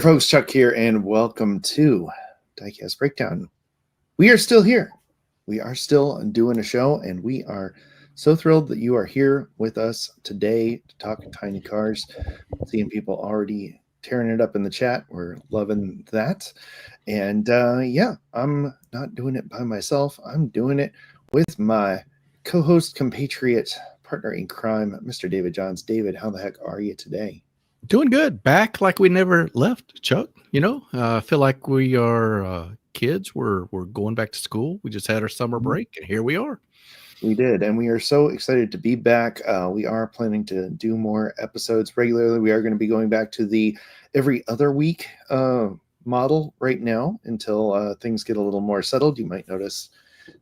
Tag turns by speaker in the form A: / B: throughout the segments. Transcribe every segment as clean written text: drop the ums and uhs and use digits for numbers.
A: Folks, Chuck here, and welcome to Diecast Breakdown. We are still here. We are still doing a show, and we are so thrilled that you are here with us today to talk tiny cars. Seeing people already tearing it up in the chat. We're loving that. And yeah, I'm not doing it by myself. I'm doing it with my co-host, compatriot, partner in crime, Mr. David Johns. David, how the heck are you today?
B: Doing good. Back like we never left, Chuck. You know, I feel like we are kids. We're going back to school. We just had our summer break, and here we are.
A: We did, and we are so excited to be back. We are planning to do more episodes regularly. We are going to be going back to the every other week model right now until things get a little more settled. You might notice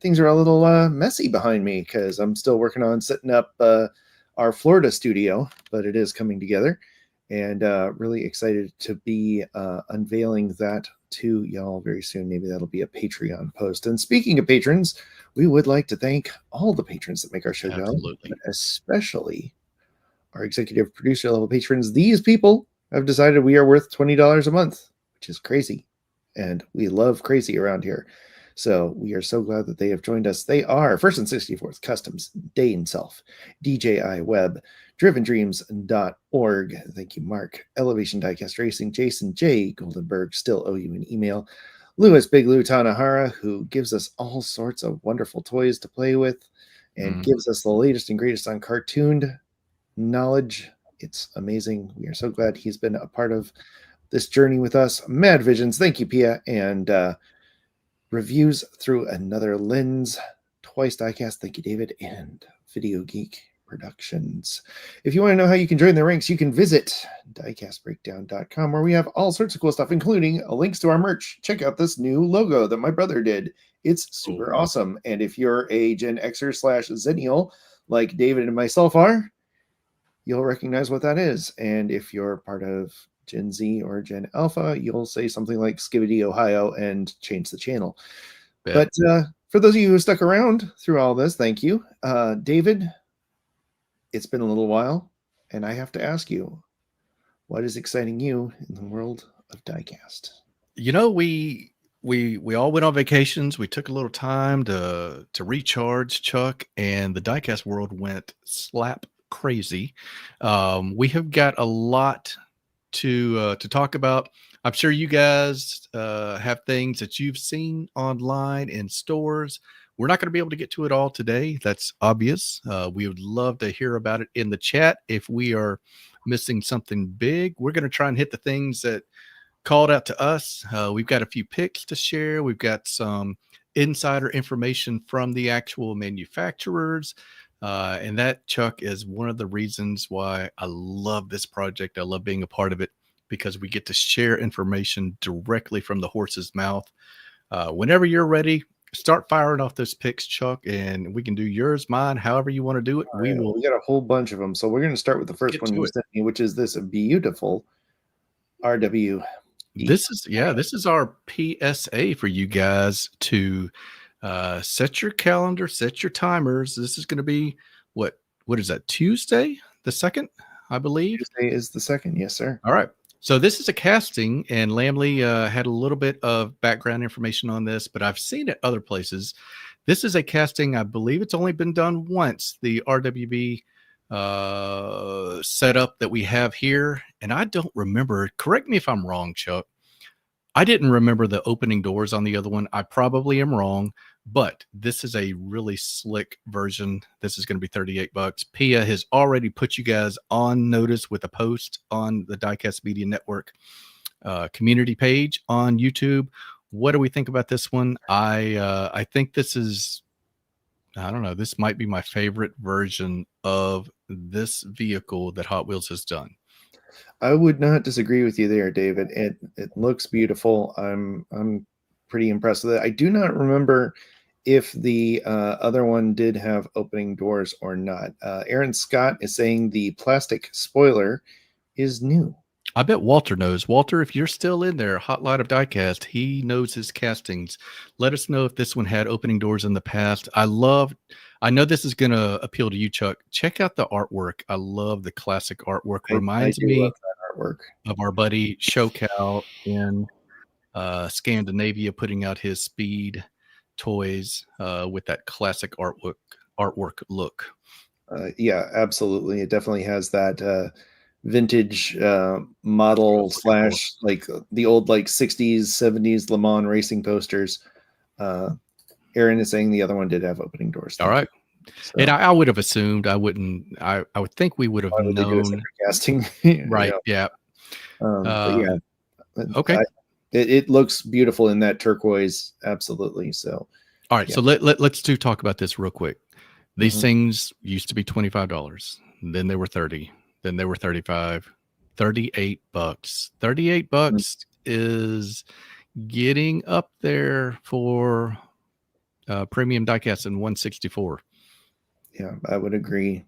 A: things are a little messy behind me because I'm still working on setting up our Florida studio, but it is coming together. And really excited to be unveiling that to y'all very soon. Maybe that'll be a Patreon post. And speaking of patrons, we would like to thank all the patrons that make our show go, but especially our executive producer level patrons. These people have decided we are worth $20 a month, which is crazy. And we love crazy around here. So we are so glad that they have joined us. They are First and 64th Customs, Dane Self, DJI Web, DrivenDreams.org. Thank you, Mark. Elevation Diecast Racing, Jason J. Goldenberg, still owe you an email. Lewis Big Lou Tanahara, who gives us all sorts of wonderful toys to play with and gives us the latest and greatest on cartooned knowledge. It's amazing. We are so glad he's been a part of this journey with us. Mad Visions, thank you, Pia. And Reviews Through Another Lens, Twice Diecast, thank you, David. And Video Geek Productions. If you want to know how you can join the ranks, you can visit diecastbreakdown.com, where we have all sorts of cool stuff, including links to our merch. Check out this new logo that my brother did. It's super awesome. And if you're a Gen Xer / Zennial, like David and myself are, you'll recognize what that is. And if you're part of Gen Z or Gen Alpha, you'll say something like Skibbity Ohio and change the channel. But for those of you who stuck around through all this, thank you. David, it's been a little while, and I have to ask you, what is exciting you in the world of diecast?
B: You know, we all went on vacations. We took a little time to recharge, Chuck, and the diecast world went slap crazy. We have got a lot to talk about. I'm sure you guys have things that you've seen online in stores. We're not going to be able to get to it all today. That's obvious. We would love to hear about it in the chat. If we are missing something big, we're going to try and hit the things that called out to us. We've got a few picks to share. We've got some insider information from the actual manufacturers. And that, Chuck, is one of the reasons why I love this project. I love being a part of it because we get to share information directly from the horse's mouth. Whenever you're ready, start firing off those picks, Chuck, and we can do yours, mine, however you want to do it.
A: We got a whole bunch of them. So we're going to start with the first one you sent me, which is this beautiful RWB.
B: This is our PSA for you guys to set your calendar, set your timers. This is going to be what is that, Tuesday the 2nd, I believe?
A: Tuesday is the 2nd, yes, sir.
B: All right. So this is a casting, and Lamley had a little bit of background information on this, but I've seen it other places. This is a casting. I believe it's only been done once, the RWB setup that we have here. And I don't remember, correct me if I'm wrong, Chuck. I didn't remember the opening doors on the other one. I probably am wrong, but this is a really slick version. This is going to be $38. Pia has already put you guys on notice with a post on the Diecast Media Network community page on YouTube. What do we think about this one? I think this is, I don't know, this might be my favorite version of this vehicle that Hot Wheels has done.
A: I would not disagree with you there, David. It looks beautiful. I'm pretty impressed with it. I do not remember if the other one did have opening doors or not. Aaron Scott is saying the plastic spoiler is new.
B: I bet Walter knows. Walter, if you're still in there, Hotline of Diecast, he knows his castings. Let us know if this one had opening doors in the past. I know this is going to appeal to you, Chuck. Check out the artwork. I love the classic artwork. Reminds me
A: artwork
B: of our buddy Showcow in Scandinavia, putting out his Speed toys with that classic artwork look.
A: Yeah, absolutely. It definitely has that vintage model slash like the old like 60s, 70s Le Mans racing posters. Aaron is saying the other one did have opening doors.
B: All right.
A: So,
B: and I would have assumed I wouldn't. I would think we would have known.
A: Casting,
B: right? Yeah.
A: But yeah.
B: Okay.
A: It looks beautiful in that turquoise. Absolutely. So.
B: All right. Yeah. So let's talk about this real quick. These things used to be $25. Then they were 30. Then they were 35. $38. $38 is getting up there for premium diecast in 164.
A: Yeah, I would agree.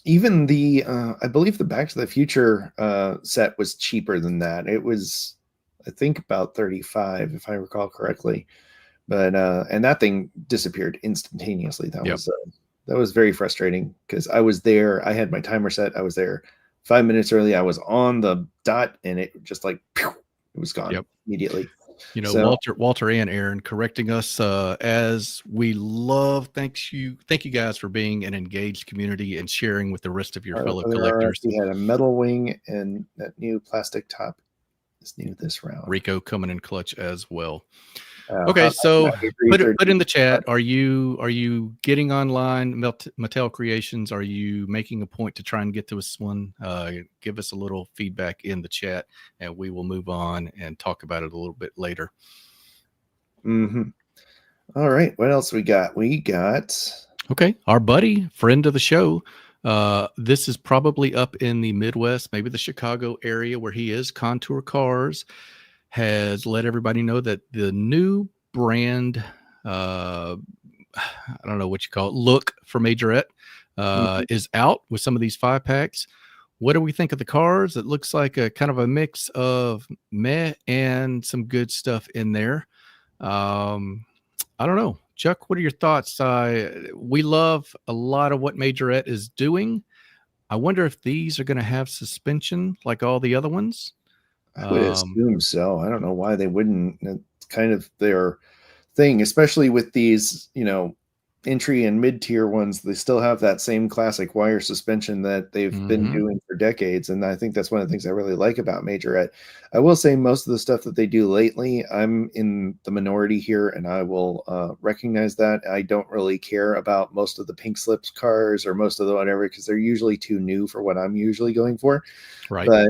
A: Even the I believe the Back to the Future set was cheaper than that. It was, I think, about 35 if I recall correctly. But and that thing disappeared instantaneously. That was very frustrating because I was there. I had my timer set. I was there 5 minutes early. I was on the dot, and it just like it was gone immediately.
B: You know, Walter and Aaron correcting us as we love. Thank you guys for being an engaged community and sharing with the rest of your fellow collectors.
A: We had a metal wing, and that new plastic top is new this round.
B: Rico coming in clutch as well. Okay, so put in the chat. Are you getting online Mattel Creations? Are you making a point to try and get to this one? Give us a little feedback in the chat, and we will move on and talk about it a little bit later.
A: All right, what else we got?
B: Okay, our buddy, friend of the show. This is probably up in the Midwest, maybe the Chicago area where he is. Contour Cars has let everybody know that the new brand, I don't know what you call it, look for Majorette is out with some of these 5-packs. What do we think of the cars? It looks like a kind of a mix of meh and some good stuff in there. I don't know. Chuck, what are your thoughts? We love a lot of what Majorette is doing. I wonder if these are going to have suspension like all the other ones.
A: I would assume so. I don't know why they wouldn't. It's kind of their thing, especially with these, entry and mid-tier ones. They still have that same classic wire suspension that they've been doing for decades. And I think that's one of the things I really like about Majorette. I will say most of the stuff that they do lately, I'm in the minority here, and I will recognize that. I don't really care about most of the pink slips cars or most of the whatever, because they're usually too new for what I'm usually going for.
B: Right.
A: But,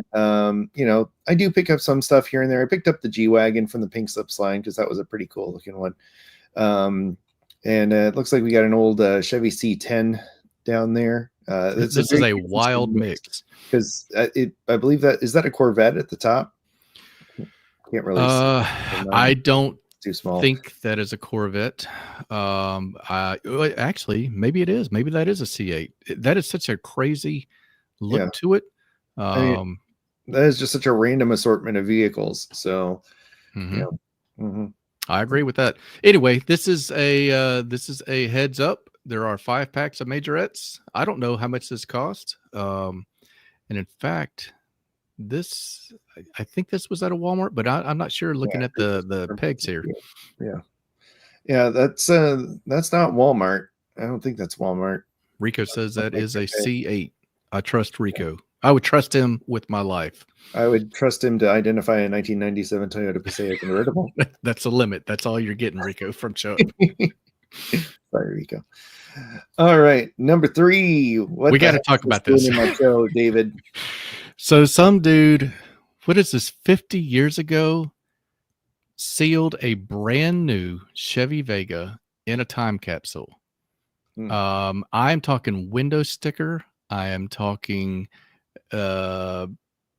A: I do pick up some stuff here and there. I picked up the G-Wagon from the pink slips line because that was a pretty cool looking one. And it looks like we got an old Chevy C10 down there.
B: This is a wild mix
A: because I believe is that a Corvette at the top? Can't really.
B: I don't
A: too small.
B: Think that is a Corvette. Actually, maybe it is. Maybe that is a C8. That is such a crazy look to it.
A: That is just such a random assortment of vehicles. So,
B: I agree with that. Anyway, this is a heads up. There are 5-packs of Majorettes. I don't know how much this cost. And in fact, I think this was at a Walmart, but I'm not sure looking at the pegs here.
A: Yeah, that's not Walmart. I don't think that's Walmart.
B: Rico says that is a C8. I trust Rico. I would trust him with my life.
A: I would trust him to identify a 1997 Toyota Passat convertible.
B: That's a limit. That's all you're getting, Rico, from Chuck.
A: Sorry, Rico. All right, number 3.
B: We got to talk about this
A: in my show, David.
B: So some dude, what is this? 50 years ago, sealed a brand new Chevy Vega in a time capsule. I'm talking window sticker. I am talking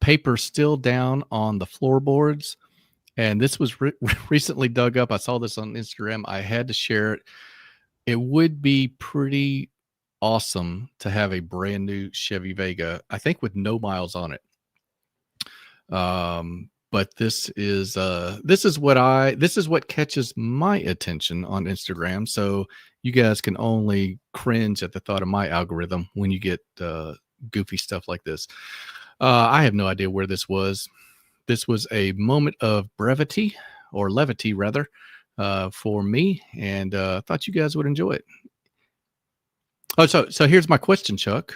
B: paper still down on the floorboards, and this was recently dug up. I saw this on Instagram. I had to share it. It would be pretty awesome to have a brand new Chevy Vega, I think with no miles on it. But this is what catches my attention on Instagram. So you guys can only cringe at the thought of my algorithm when you get goofy stuff like this. I have no idea where this was. This was a moment of brevity, or levity rather, for me, and I thought you guys would enjoy it. Oh, so here's my question, Chuck.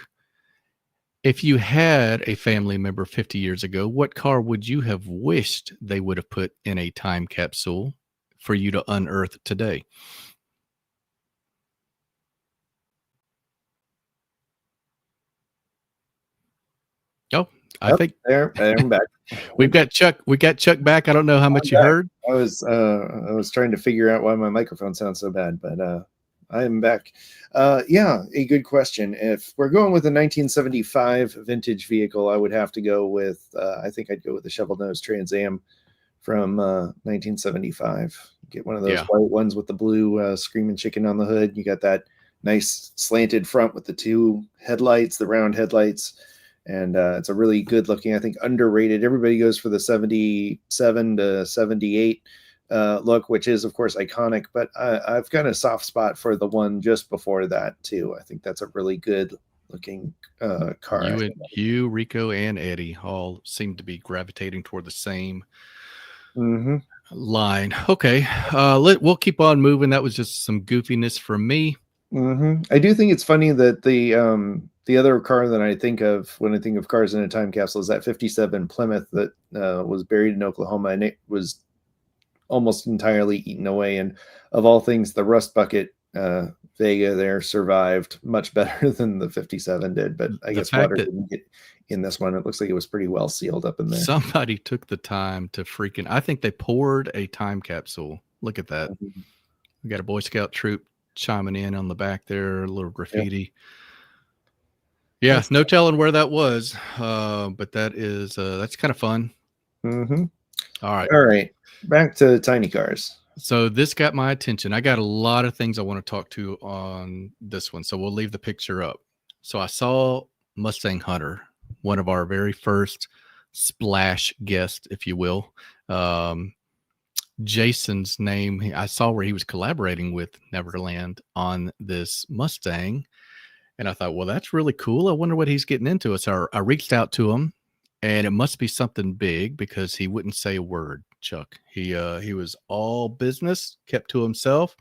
B: If you had a family member 50 years ago, what car would you have wished they would have put in a time capsule for you to unearth today? Oh, I think
A: I'm back.
B: we got Chuck back. I don't know how much you heard.
A: I was trying to figure out why my microphone sounds so bad, but I am back. Yeah, a good question. If we're going with a 1975 vintage vehicle, I would have to go with, I think I'd go with the shovel nose Trans Am from 1975. Get one of those white ones with the blue screaming chicken on the hood. You got that nice slanted front with the two headlights, the round headlights. And it's a really good looking, I think, underrated. Everybody goes for the 77 to 78 look, which is, of course, iconic. But I've got a soft spot for the one just before that, too. I think that's a really good looking car.
B: You, Rico, and Eddie all seem to be gravitating toward the same line. Okay, we'll keep on moving. That was just some goofiness from me.
A: I do think it's funny that the other car that I think of when I think of cars in a time capsule is that 57 Plymouth that was buried in Oklahoma, and it was almost entirely eaten away. And of all things, the Rust Bucket Vega there survived much better than the 57 did. But I guess water didn't get in this one. It looks like it was pretty well sealed up in there.
B: Somebody took the time to I think they poured a time capsule. Look at that. We got a Boy Scout troop chiming in on the back there, a little graffiti. Yeah, no telling where that was, but that's kind of fun. All right,
A: back to tiny cars.
B: So this got my attention. I got a lot of things I want to talk to on this one, so we'll leave the picture up. So I saw Mustang Hunter, one of our very first splash guests, if you will. Jason's name, I saw where he was collaborating with Neverland on this Mustang. And I thought, well, that's really cool. I wonder what he's getting into. So I reached out to him, and it must be something big because he wouldn't say a word, Chuck. He was all business, kept to himself.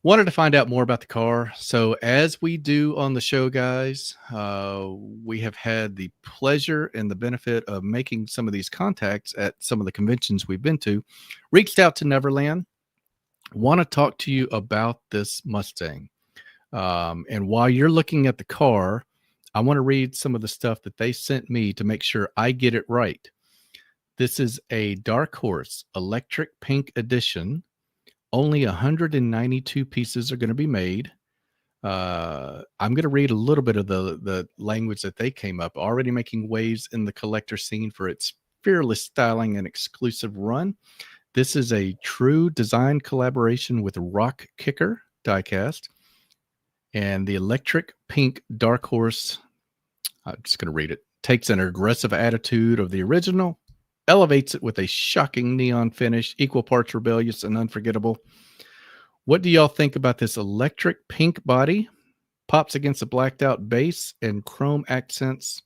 B: Wanted to find out more about the car. So as we do on the show, guys, we have had the pleasure and the benefit of making some of these contacts at some of the conventions we've been to. Reached out to Neverland. Want to talk to you about this Mustang. And while you're looking at the car, I want to read some of the stuff that they sent me to make sure I get it right. This is a Dark Horse Electric Pink Edition. Only 192 pieces are going to be made. I'm going to read a little bit of the language that they came up. Already making waves in the collector scene for its fearless styling and exclusive run. This is a true design collaboration with Rock Kicker Diecast. And the Electric Pink Dark Horse, I'm just going to read it, takes an aggressive attitude of the original, elevates it with a shocking neon finish, equal parts rebellious and unforgettable. What do y'all think about this electric pink body? Pops against a blacked out base and chrome accents.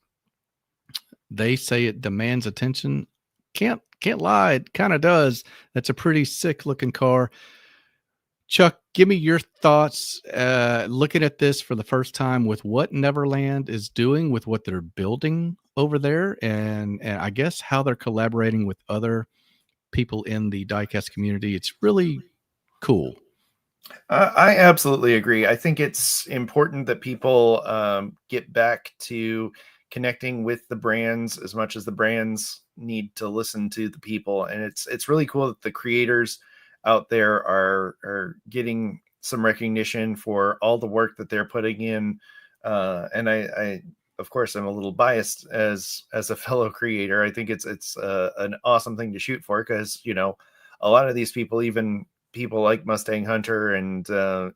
B: They say it demands attention. Can't lie, it kind of does. That's a pretty sick looking car. Chuck, give me your thoughts looking at this for the first time with what Neverland is doing with what they're building over there, and I guess how they're collaborating with other people in the diecast community. It's really cool.
A: I absolutely agree. I think it's important that people get back to connecting with the brands as much as the brands need to listen to the people. And it's really cool that the creators out there are getting some recognition for all the work that they're putting in. And I of course, I'm a little biased as a fellow creator. I think it's an awesome thing to shoot for because, you know, a lot of these people, even people like Mustang Hunter and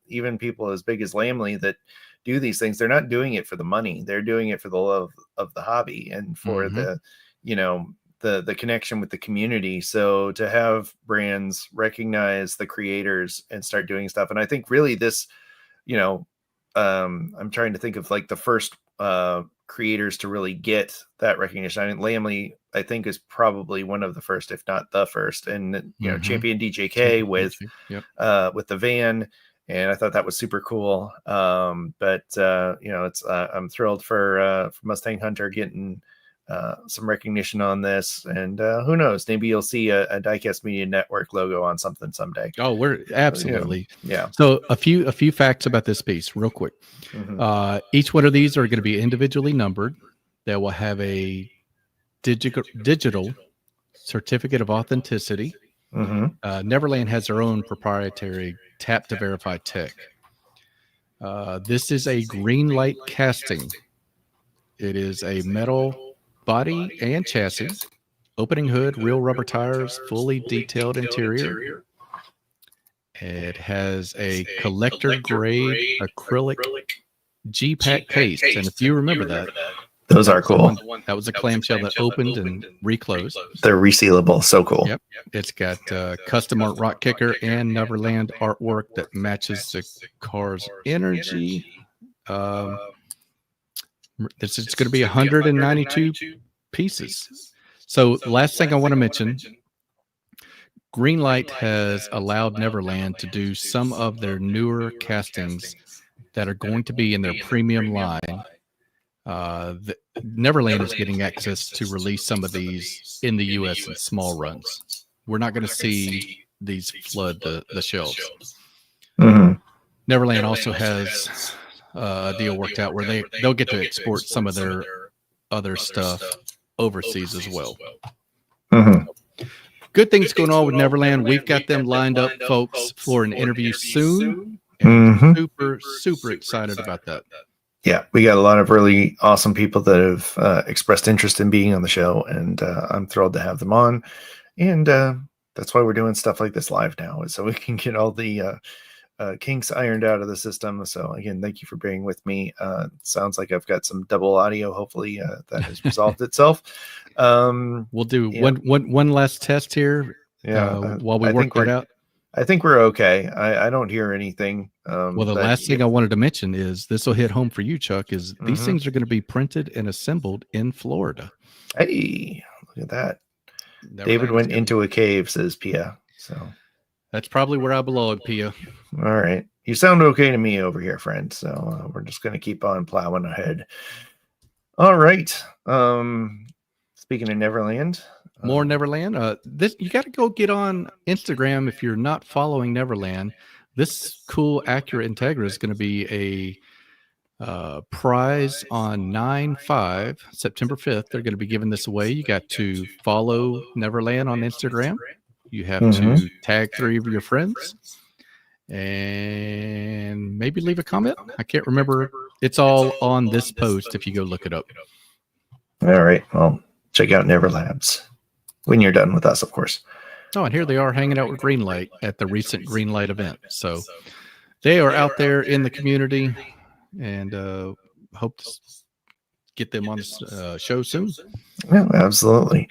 A: even people as big as Lamley that do these things, they're not doing it for the money. They're doing it for the love of the hobby and for the, you know, the connection with the community. So to have brands recognize the creators and start doing stuff. And I think really this, you know, I'm trying to think of like the first creators to really get that recognition. I mean, Lamley, I think, is probably one of the first, if not the first, and Champion DJK with the van, and I thought that was super cool. But it's I'm thrilled for Mustang Hunter getting some recognition on this, and who knows, maybe you'll see a Diecast Media Network logo on something someday.
B: Oh, we're absolutely.
A: Yeah.
B: So a few facts about this piece real quick. Each one of these are going to be individually numbered. They will have a digital certificate of authenticity. Neverland has their own proprietary tap to verify tech. This is a green light casting. It is a metal body and chassis, opening hood, real rubber tires, fully detailed interior. It has a collector grade acrylic G-Pack case, and if you remember that,
A: those are cool.
B: That was a clamshell that opened and reclosed.
A: They're resealable, so cool.
B: Yep, it's got custom art rock kicker and Neverland artwork that matches the car's energy. It's going to be 192 pieces. So last thing I want to mention, Greenlight has allowed Neverland to do some of their newer castings that are going to be in their premium line. Neverland is getting access to release some of these in the U.S. in small runs. We're not going to see these flood the shelves. Neverland also has a deal worked out where they'll get to export some of their other stuff overseas as well. Good things going on with Neverland. We've got them lined up, folks, for an interview soon. And super excited about that.
A: Yeah, we got a lot of really awesome people that have expressed interest in being on the show, and I'm thrilled to have them on. And that's why we're doing stuff like this live now, so we can get all the kinks ironed out of the system. So again, thank you for being with me. Sounds like I've got some double audio. Hopefully that has resolved itself.
B: We'll do one last test here. While we work that out.
A: I think we're okay. I don't hear anything.
B: Well, the last thing I wanted to mention is this will hit home for you, Chuck. Is these things are going to be printed and assembled in Florida.
A: Hey, look at that! David went into a cave, says Pia. So
B: that's probably where I belong, Pia.
A: All right. You sound okay to me over here, friend. So we're just going to keep on plowing ahead. All right. Speaking of Neverland.
B: More Neverland. You got to go get on Instagram if you're not following Neverland. This cool Acura Integra is going to be a prize on 9/5, September 5th. They're going to be giving this away. You got to follow Neverland on Instagram. You have to tag 3 of your friends and maybe leave a comment. I can't remember. It's all on this post if you go look it up.
A: All right. Well, check out Neverlabs when you're done with us, of course.
B: Oh, and here they are hanging out with Greenlight at the recent Greenlight event. So they are out there in the community, and hope to get them on the show soon.
A: Yeah, absolutely.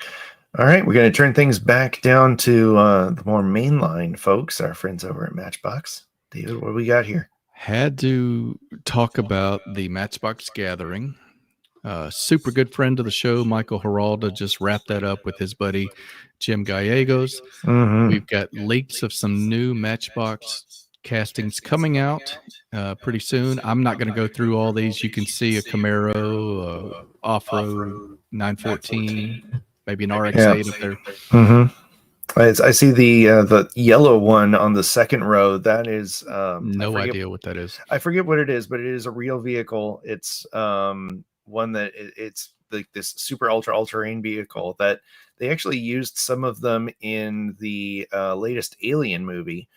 A: All right, we're going to turn things back down to the more mainline folks, our friends over at Matchbox. David, what do we got here?
B: Had to talk about the Matchbox gathering. Super good friend of the show, Michael Giralda, just wrapped that up with his buddy Jim Gallegos. We've got leaks of some new Matchbox castings coming out pretty soon. I'm not going to go through all these. You can see a Camaro, off-road 914, maybe an RX-8 up there.
A: I see the yellow one on the second row. That is
B: no idea what that is.
A: I forget what it is, but it is a real vehicle. It's one that it's like this super ultra all-terrain vehicle that they actually used some of them in the latest Alien movie.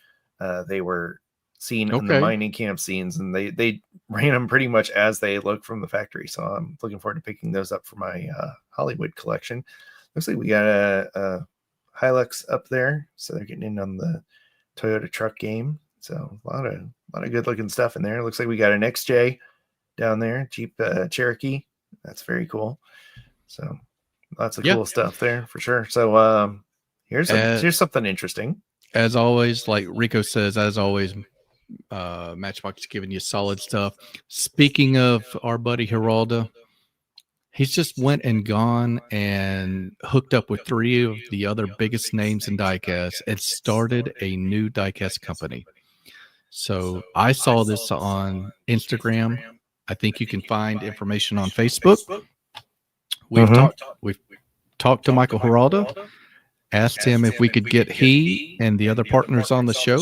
A: They were seen in the mining camp scenes, and they ran them pretty much as they look from the factory. So I'm looking forward to picking those up for my Hollywood collection. Looks like we got a Hilux up there, so they're getting in on the Toyota truck game. So a lot of good looking stuff in there. Looks like we got an XJ down there, Jeep Cherokee. That's very cool. So lots of cool stuff there for sure. So here's something interesting.
B: As always, like Rico says, Matchbox is giving you solid stuff. Speaking of our buddy Giralda, He's just went and gone and hooked up with 3 of the other biggest names in diecast and started a new diecast company. So I saw this on Instagram. I think you can find information on Facebook. We've talked to Michael Geraldo, asked him if we could get he and the other partners on the show,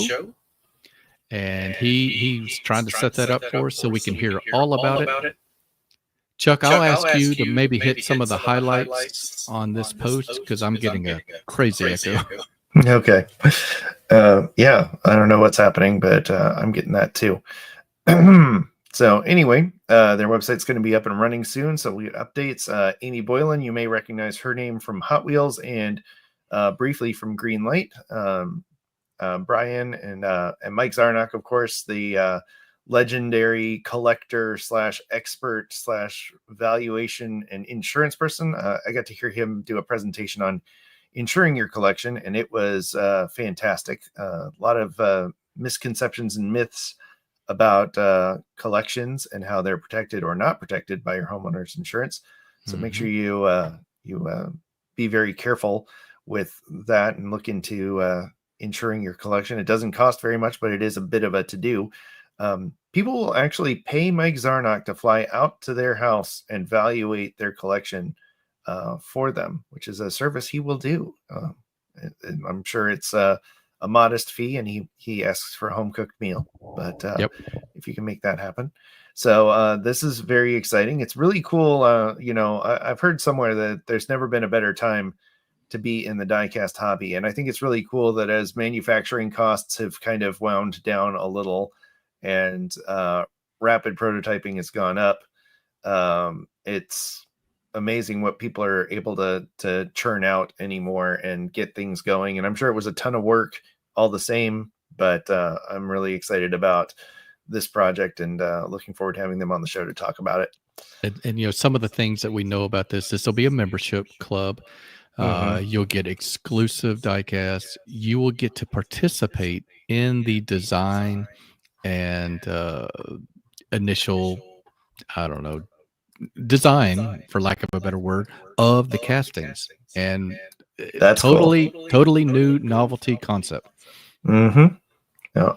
B: and he's trying to set that up for us so we can hear all about it. Chuck, I'll ask you to maybe hit some of the highlights on this post because I'm getting a crazy echo.
A: Okay. Yeah, I don't know what's happening, but I'm getting that too. So anyway, their website's going to be up and running soon, so we get updates. Amy Boylan, you may recognize her name from Hot Wheels and briefly from Green Light. Brian and Mike Zarnock, of course, the legendary collector / expert / valuation and insurance person. I got to hear him do a presentation on insuring your collection, and it was fantastic. A lot of misconceptions and myths about collections and how they're protected or not protected by your homeowner's insurance. So make sure you be very careful with that and look into insuring your collection. It doesn't cost very much, but it is a bit of a to-do. People will actually pay Mike Zarnock to fly out to their house and evaluate their collection for them, which is a service he will do. And I'm sure it's a modest fee, and he asks for a home cooked meal, but if you can make that happen. So this is very exciting. It's really cool. I've heard somewhere that there's never been a better time to be in the diecast hobby. And I think it's really cool that as manufacturing costs have kind of wound down a little and rapid prototyping has gone up, it's amazing what people are able to churn out anymore and get things going. And I'm sure it was a ton of work all the same, but I'm really excited about this project and looking forward to having them on the show to talk about it.
B: And some of the things that we know about this will be a membership club. You'll get exclusive diecast. You will get to participate in the design and initial, design, for lack of a better word, of the castings. And
A: that's
B: totally
A: cool.
B: New novelty concept.
A: No,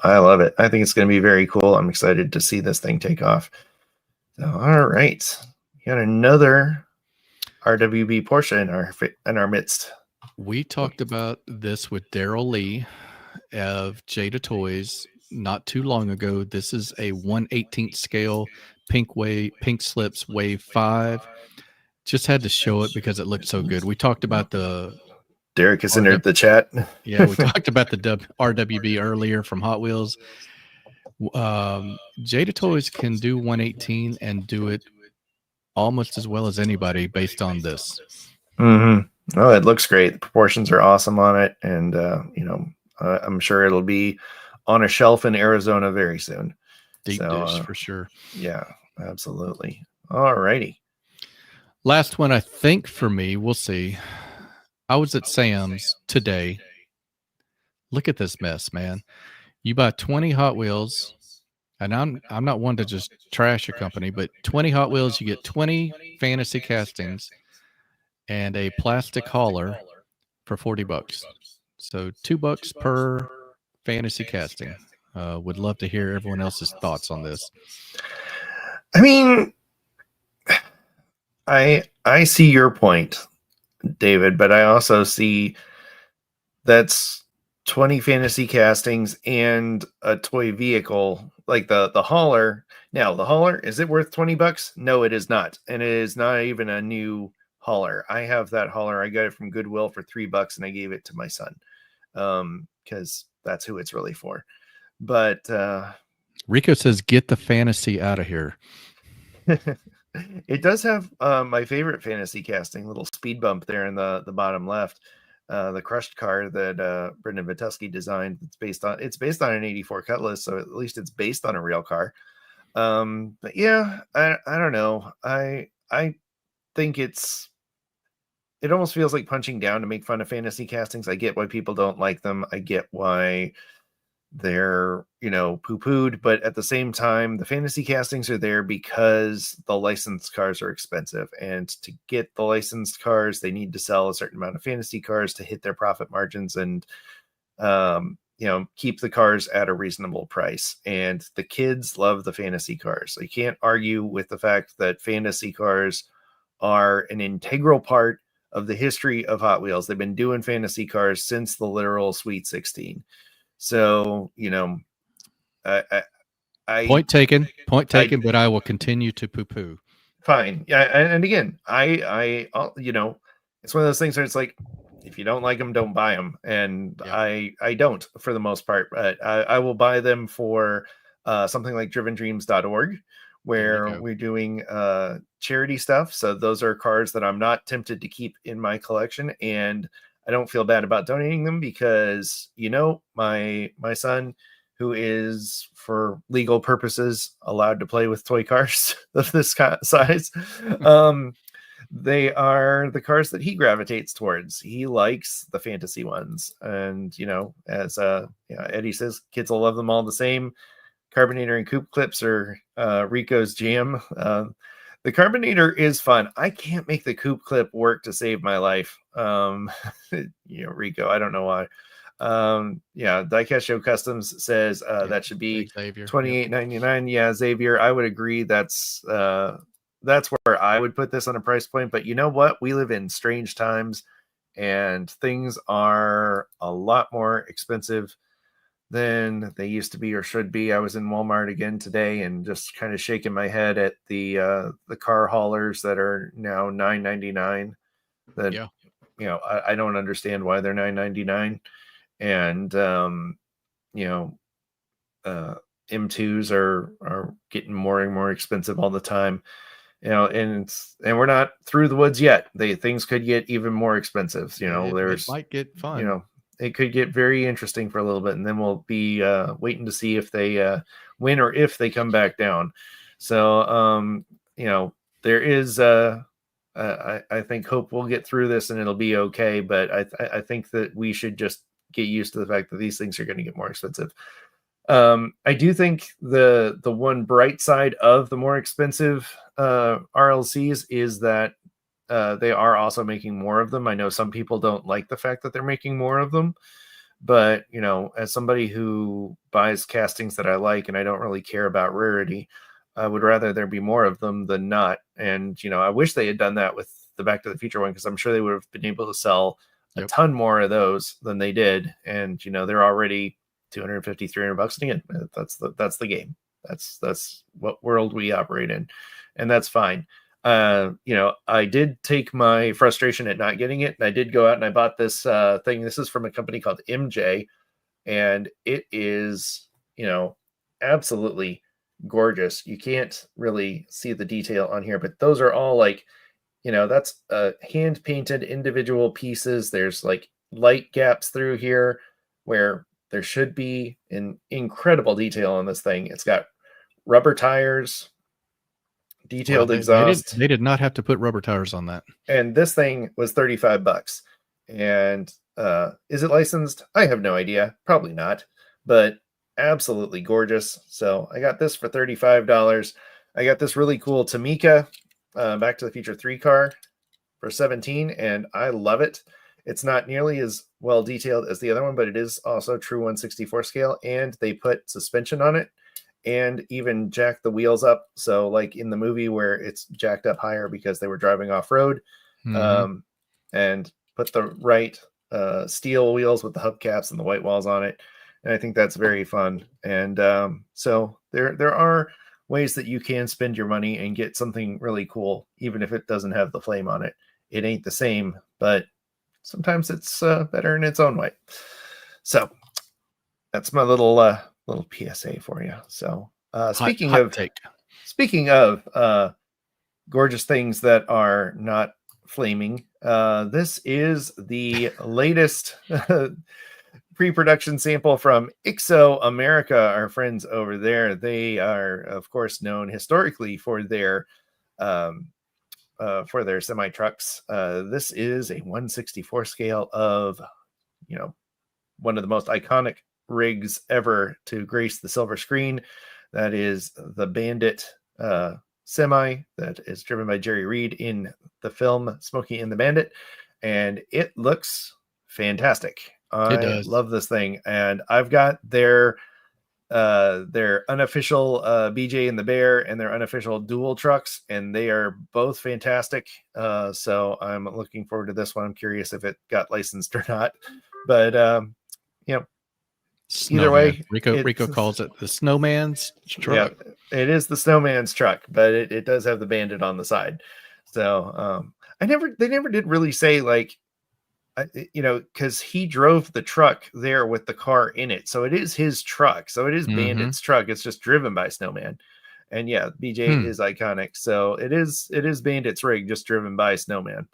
A: I love it. I think it's going to be very cool. I'm excited to see this thing take off. So, all right. We got another RWB Porsche in our midst.
B: We talked about this with Daryl Lee of Jada Toys not too long ago. This is a 1/18 scale pink slips wave 5. Just had to show it because it looked so good. We talked about the
A: Derek has entered the chat.
B: Yeah, we talked about the RWB earlier from Hot Wheels. Jada Toys can do 1/18 and do it almost as well as anybody based on this.
A: Oh, it looks great. The proportions are awesome on it, and I'm sure it'll be on a shelf in Arizona very soon.
B: Deep dish for sure.
A: Yeah, absolutely. All righty.
B: Last one, I think, for me, we'll see. I was at Sam's today. Look at this mess, man. You buy 20 Hot Wheels, and I'm not one to just trash a company, but 20 Hot Wheels, you get 20 fantasy castings and a plastic hauler for $40. So $2 per fantasy casting. Would love to hear everyone else's thoughts on this.
A: I mean, I see your point, David, but I also see that's 20 fantasy castings and a toy vehicle like the hauler. Now, the hauler, is it worth $20? No, it is not. And it is not even a new hauler. I have that hauler. I got it from Goodwill for $3 and I gave it to my son because that's who it's really for. But
B: Rico says, get the fantasy out of here.
A: It does have my favorite fantasy casting, little speed bump there in the bottom left. The crushed car that Brendan Vituski designed. It's based on an 84 Cutlass, so at least it's based on a real car. But yeah, I don't know. I think it almost feels like punching down to make fun of fantasy castings. I get why people don't like them. I get why they're, poo-pooed, but at the same time, the fantasy castings are there because the licensed cars are expensive. And to get the licensed cars, they need to sell a certain amount of fantasy cars to hit their profit margins and, keep the cars at a reasonable price. And the kids love the fantasy cars. So you can't argue with the fact that fantasy cars are an integral part of the history of Hot Wheels. They've been doing fantasy cars since the literal Sweet 16. So,
B: Point taken, but I will continue to poo-poo.
A: Fine. Yeah. And again, it's one of those things where it's like, if you don't like them, don't buy them. And I don't, for the most part, but I will buy them for something like drivendreams.org, where we're doing charity stuff. So those are cars that I'm not tempted to keep in my collection, and I don't feel bad about donating them because, my son, who is, for legal purposes, allowed to play with toy cars of this size, they are the cars that he gravitates towards. He likes the fantasy ones. And, as Eddie says, kids will love them all the same. Carbonator and coupe clips are Rico's jam. The Carbonator is fun. I can't make the coupe clip work to save my life. Rico, I don't know why. Diecast Show Customs says that should be $28.99. Yeah, Xavier, I would agree. That's where I would put this on a price point. But you know what? We live in strange times, and things are a lot more expensive than they used to be or should be. I was in Walmart again today and just kind of shaking my head at the car haulers that are now $9.99. That I don't understand why they're $9.99. And M2s are getting more and more expensive all the time. And we're not through the woods yet. Things could get even more expensive.
B: It might get fun.
A: It could get very interesting for a little bit, and then we'll be waiting to see if they win or if they come back down. So, there is, I think, hope we'll get through this and it'll be okay. But I think that we should just get used to the fact that these things are going to get more expensive. I do think the one bright side of the more expensive RLCs is that they are also making more of them. I know some people don't like the fact that they're making more of them, but as somebody who buys castings that I like and I don't really care about rarity, I would rather there be more of them than not. And I wish they had done that with the Back to the Future one, because I'm sure they would have been able to sell a ton more of those than they did. And they're already $250, $300. And again, that's the game. That's what world we operate in, and that's fine. I did take my frustration at not getting it, and I did go out and I bought this thing. This is from a company called MJ, and it is, absolutely gorgeous. You can't really see the detail on here, but those are all like, that's hand painted individual pieces. There's like light gaps through here where there should be an incredible detail on this thing. It's got rubber tires, detailed exhaust.
B: They did not have to put rubber tires on that.
A: And this thing was $35. And is it licensed? I have no idea. Probably not, but absolutely gorgeous. So I got this for $35. I got this really cool Tamika Back to the Future 3 car for $17, and I love it. It's not nearly as well detailed as the other one, but it is also true 1/64 scale, and they put suspension on it and even jacked the wheels up. So like in the movie where it's jacked up higher because they were driving off-road, and put the right steel wheels with the hubcaps and the white walls on it. And I think that's very fun. And so there are ways that you can spend your money and get something really cool, even if it doesn't have the flame on it. It ain't the same, but sometimes it's better in its own way. So that's my little PSA for you. So speaking of gorgeous things that are not flaming, this is the latest pre-production sample from Exo America, our friends over there. They are, of course, known historically for their semi trucks. This is a 1/64 scale of, one of the most iconic rigs ever to grace the silver screen. That is the Bandit semi that is driven by Jerry Reed in the film Smokey and the Bandit, and it looks fantastic.
B: It
A: I
B: does.
A: love this thing, and I've got their unofficial BJ and the Bear and their unofficial dual trucks, and they are both fantastic. So I'm looking forward to this one. I'm curious if it got licensed or not, but you know,
B: Snowman.
A: either way,
B: Rico calls it the Snowman's truck.
A: Yeah, it is the Snowman's truck, but it does have the Bandit on the side. So they never did really say like, you know, because he drove the truck there with the car in it, so it is his truck. So it is Bandit's truck. It's just driven by Snowman, and yeah, BJ is iconic. So it is Bandit's rig, just driven by Snowman,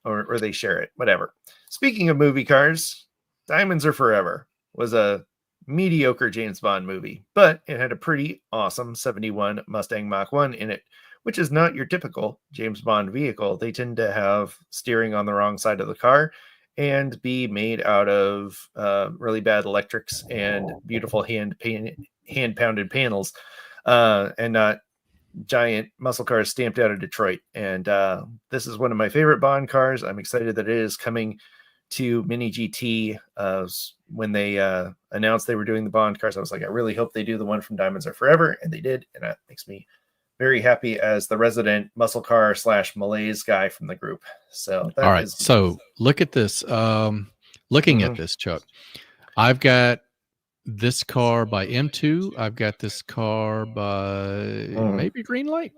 A: or they share it, whatever. Speaking of movie cars, Diamonds Are Forever was a mediocre James Bond movie, but it had a pretty awesome 71 Mustang Mach 1 in it, which is not your typical James Bond vehicle. They tend to have steering on the wrong side of the car and be made out of really bad electrics and beautiful hand-pounded panels, and not giant muscle cars stamped out of Detroit. And this is one of my favorite Bond cars. I'm excited that it is coming to Mini GT. When they announced they were doing the Bond cars, I was like, I really hope they do the one from Diamonds Are Forever, and they did, and that makes me very happy as the resident muscle car / malaise guy from the group. So
B: all right, so look at this. Looking at this, Chuck, I've got this car by M2. I've got this car by maybe Greenlight.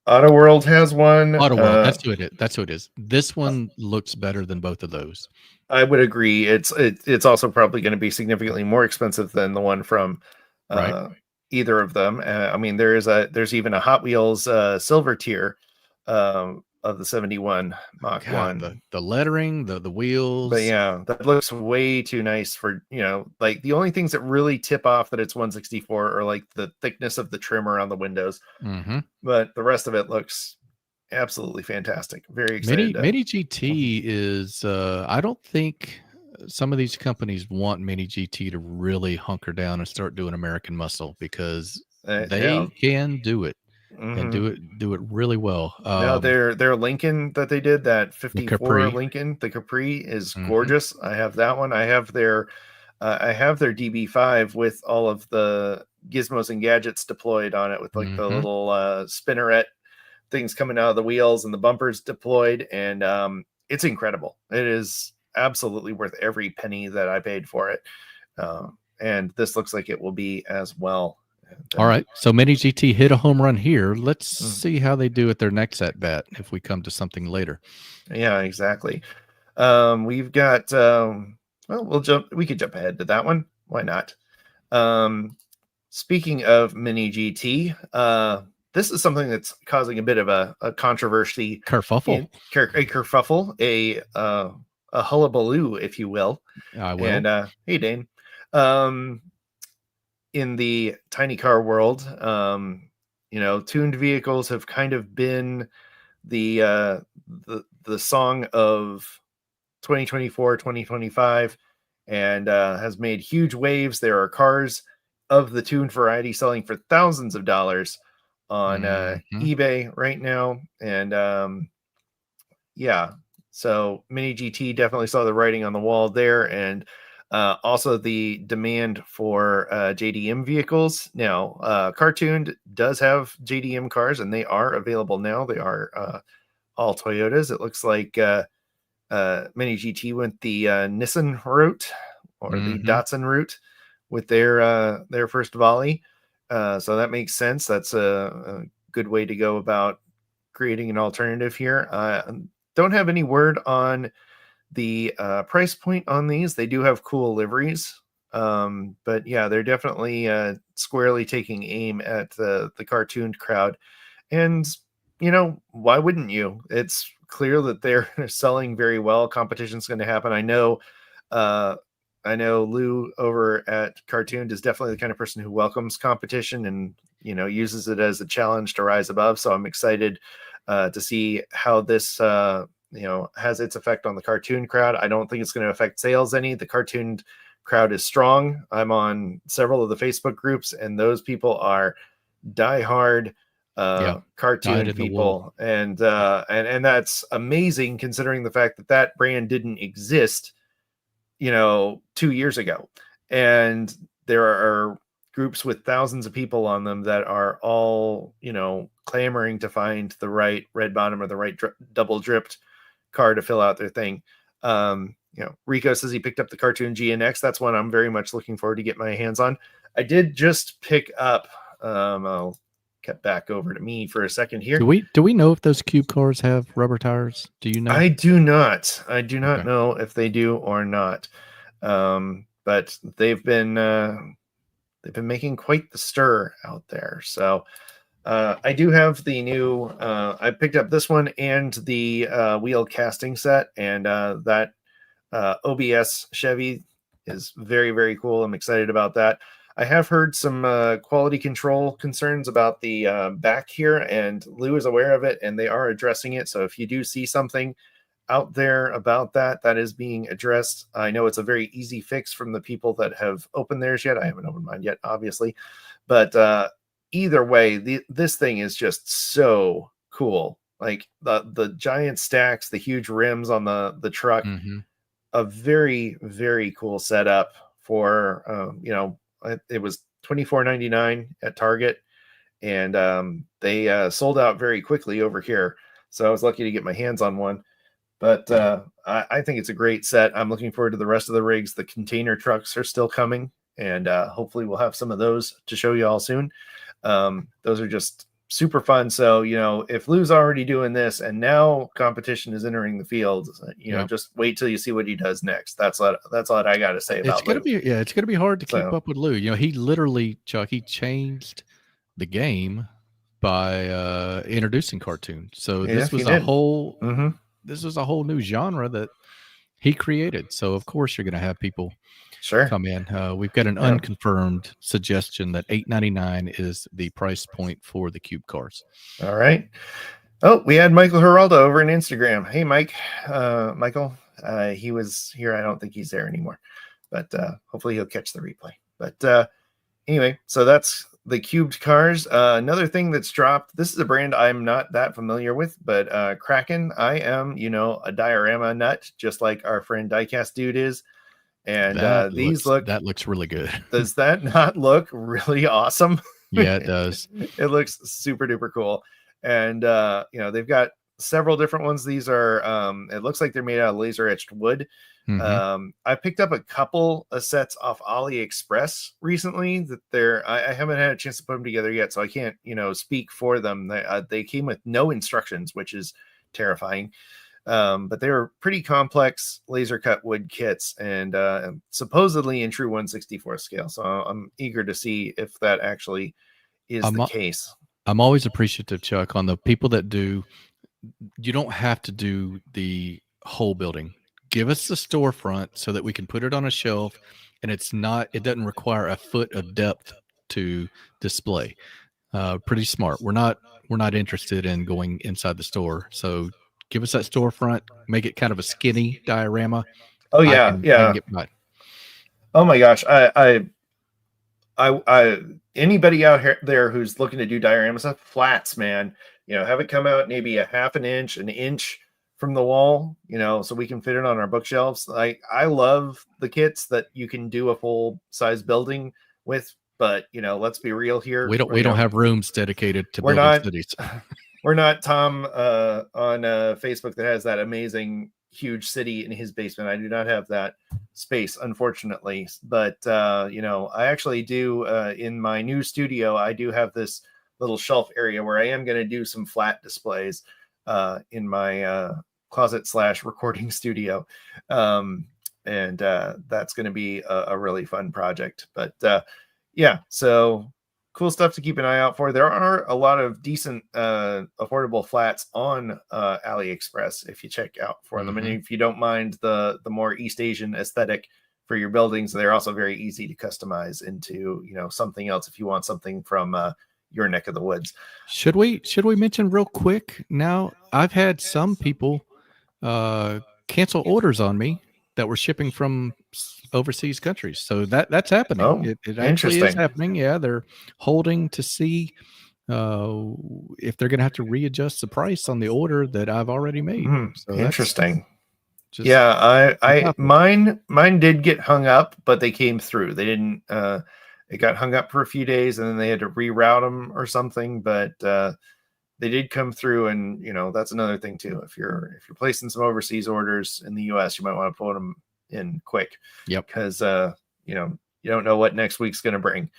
A: Auto World has one.
B: Auto World, that's who it is. That's who it is. This one looks better than both of those.
A: I would agree. It's also probably going to be significantly more expensive than the one from either of them. I mean, there's even a Hot Wheels silver tier of the 71 Mach 1.
B: The lettering, the wheels.
A: But yeah, that looks way too nice for, you know, like the only things that really tip off that it's 164 are like the thickness of the trim around the windows. But the rest of it looks absolutely fantastic. Very excited.
B: Mini GT is, I don't think some of these companies want Mini GT to really hunker down and start doing American muscle, because they can do it and do it really well.
A: Now their Lincoln that they did, that 54 Lincoln, the Capri, is gorgeous. I have that one. I have their DB5 with all of the gizmos and gadgets deployed on it, with like the little spinneret things coming out of the wheels and the bumpers deployed, and it's incredible. It is absolutely worth every penny that I paid for it, and this looks like it will be as well.
B: All right, so Mini GT hit a home run here. Let's see how they do at their next at bat if we come to something later.
A: Yeah, exactly. We've got we could jump ahead to that one. Why not? Speaking of Mini GT, this is something that's causing a bit of a controversy,
B: kerfuffle,
A: a hullabaloo, if you will.
B: I will.
A: And hey, Dane. In the tiny car world, you know, tuned vehicles have kind of been the song of 2024, 2025, and has made huge waves. There are cars of the tuned variety selling for thousands of dollars on eBay right now. And yeah, so Mini GT definitely saw the writing on the wall there, and also the demand for JDM vehicles. Now, Cartooned does have JDM cars, and they are available now. They are all Toyotas. It looks like Mini GT went the Nissan route, or the Datsun route, with their first volley. So that makes sense. That's a good way to go about creating an alternative here. Don't have any word on the price point on these. They do have cool liveries, but yeah, they're definitely squarely taking aim at the cartooned crowd. And you know, why wouldn't you? It's clear that they're selling very well. Competition's going to happen. I know Lou over at Cartooned is definitely the kind of person who welcomes competition and, you know, uses it as a challenge to rise above. So I'm excited to see how this has its effect on the cartoon crowd. I don't think it's going to affect sales any. The cartooned crowd is strong. I'm on several of the Facebook groups, and those people are diehard cartoon people, and that's amazing considering the fact that that brand didn't exist, 2 years ago, and there are groups with thousands of people on them that are all clamoring to find the right red bottom or the right double dripped car to fill out their thing. Rico says he picked up the cartoon GNX. That's one I'm very much looking forward to get my hands on. I did just pick up I'll get back over to me for a second here.
B: Do we know if those cube cars have rubber tires? Do you know?
A: I do not know if they do or not. But they've been making quite the stir out there. So I do have the new I picked up this one and the wheel casting set, and that OBS Chevy is very, very cool. I'm excited about that. I have heard some quality control concerns about the back here, and Lou is aware of it, and they are addressing it. So if you do see something out there about that, that is being addressed. I know it's a very easy fix from the people that have opened theirs yet. I haven't opened mine yet, obviously. But either way, this thing is just so cool. Like the giant stacks, the huge rims on the truck, a very, very cool setup for, it was $24.99 at Target, and they sold out very quickly over here. So I was lucky to get my hands on one. But I think it's a great set. I'm looking forward to the rest of the rigs. The container trucks are still coming, and hopefully we'll have some of those to show you all soon. Those are just super fun. So, if Lou's already doing this and now competition is entering the field, just wait till you see what he does next. That's what I got to say about
B: it's gonna be it's gonna be hard to keep up with Lou. He literally, Chuck, he changed the game by introducing cartoons. So this was a whole this was a whole new genre that he created. So of course you're gonna have people come in. We've got an unconfirmed suggestion that $8.99 is the price point for the cube cars.
A: All right. Oh, we had Michael Geraldo over on Instagram. Hey, Mike. Michael, he was here. I don't think he's there anymore, but hopefully he'll catch the replay. But anyway, so that's the cubed cars. Another thing that's dropped. This is a brand I'm not that familiar with, but Kraken. I am, a diorama nut, just like our friend Diecast Dude is. And that
B: looks really good.
A: Does that not look really awesome?
B: Yeah, it does.
A: It looks super duper cool. And they've got several different ones. These are it looks like they're made out of laser etched wood. I picked up a couple of sets off AliExpress recently that I haven't had a chance to put them together yet, so I can't speak for them. They came with no instructions, which is terrifying. But they were pretty complex laser cut wood kits, and supposedly in true 1/64 scale. So I'm eager to see if that actually is the case.
B: I'm always appreciative, Chuck, on the people that do. You don't have to do the whole building. Give us the storefront so that we can put it on a shelf, and it doesn't require a foot of depth to display. Pretty smart. We're not interested in going inside the store, so give us that storefront, make it kind of a skinny diorama.
A: Oh yeah, I can get by. Oh my gosh, I anybody out there who's looking to do diorama stuff, flats, man, have it come out maybe a half an inch from the wall, so we can fit it on our bookshelves. I love the kits that you can do a full size building with, but let's be real here.
B: We don't have rooms dedicated to building cities.
A: We're not Tom on Facebook that has that amazing huge city in his basement. I do not have that space, unfortunately. But I actually do in my new studio. I do have this little shelf area where I am going to do some flat displays in my closet / recording studio, and that's going to be a really fun project. But so. Cool stuff to keep an eye out for. There are a lot of decent, affordable flats on AliExpress if you check out for them. And if you don't mind the more East Asian aesthetic for your buildings, they're also very easy to customize into something else if you want something from your neck of the woods.
B: Should we mention real quick now? I've had some people cancel orders on me that were shipping from overseas countries. So that's happening.
A: Oh,
B: It actually is
A: interesting.
B: happening. Yeah, they're holding to see if they're going to have to readjust the price on the order that I've already made. So that's
A: Interesting.
B: just
A: Yeah,
B: on top of it.
A: mine did get hung up, but they came through. They didn't. It got hung up for a few days, and then they had to reroute them or something. But they did come through, and that's another thing too. If you're placing some overseas orders in the U.S., you might want to put them in quick.
B: Yep.
A: Because you don't know what next week's going to bring.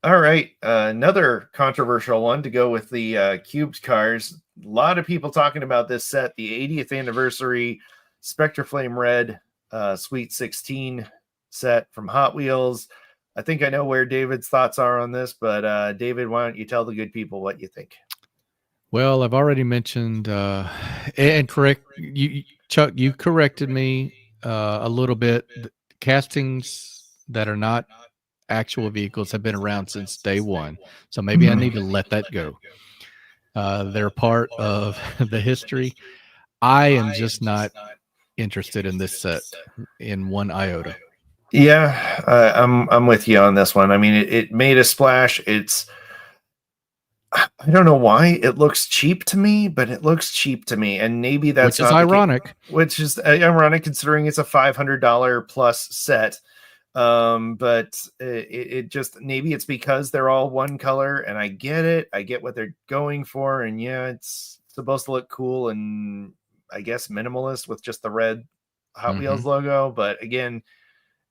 A: All right, another controversial one to go with the cubed cars. A lot of people talking about this set, the 80th anniversary Spectraflame Red Sweet 16 set from Hot Wheels. I think I know where David's thoughts are on this, but David, why don't you tell the good people what you think?
B: Well, I've already mentioned, and correct you, Chuck. You corrected me a little bit. Castings that are not actual vehicles have been around since day one, so maybe I need to let that go. They're part of the history. I am just not interested in this set in one iota.
A: Yeah, I'm with you on this one. I mean, it made a splash. I don't know why it looks cheap to me, but it looks cheap to me, and maybe that's
B: which is ironic.
A: Which is ironic considering it's a $500 plus set. But it just, maybe it's because they're all one color, and I get it. I get what they're going for, and yeah, it's supposed to look cool and I guess minimalist with just the red Hot Wheels logo. But again,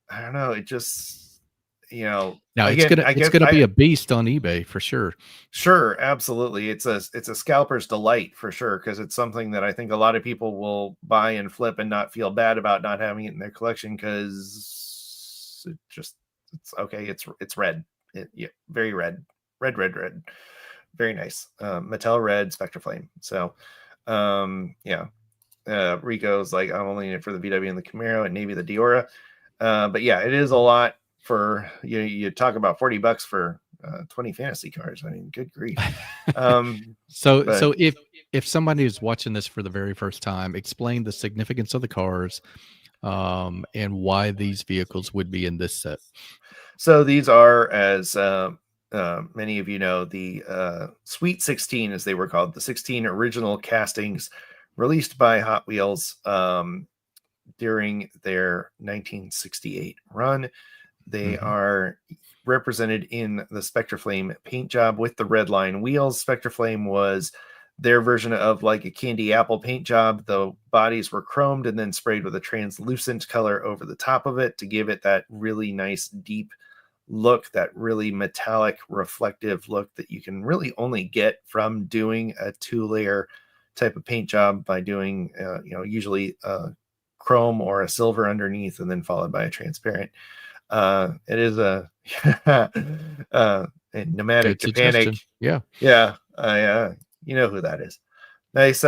A: I don't know. It just,
B: now
A: again,
B: it's gonna be a beast on eBay for sure.
A: Sure, absolutely. It's a scalper's delight for sure, because it's something that I think a lot of people will buy and flip and not feel bad about not having it in their collection, because it's okay. It's red. Yeah, very red, very nice. Mattel red Spectraflame. So yeah. Rico's like, I'm only in it for the VW and the Camaro and maybe the Diora. But yeah, it is a lot for you talk about $40 for 20 fantasy cars. I mean, good grief.
B: So if somebody is watching this for the very first time, explain the significance of the cars and why these vehicles would be in this set.
A: So these are, as many of you know, the Sweet 16, as they were called, the 16 original castings released by Hot Wheels during their 1968 run. They are represented in the Spectraflame paint job with the red line wheels. Spectraflame was their version of like a candy apple paint job. The bodies were chromed and then sprayed with a translucent color over the top of it to give it that really nice deep look, that really metallic reflective look that you can really only get from doing a 2-layer type of paint job by doing usually chrome or a silver underneath and then followed by a transparent. It is a pneumatic to panic.
B: Yeah.
A: You know who that is. Nice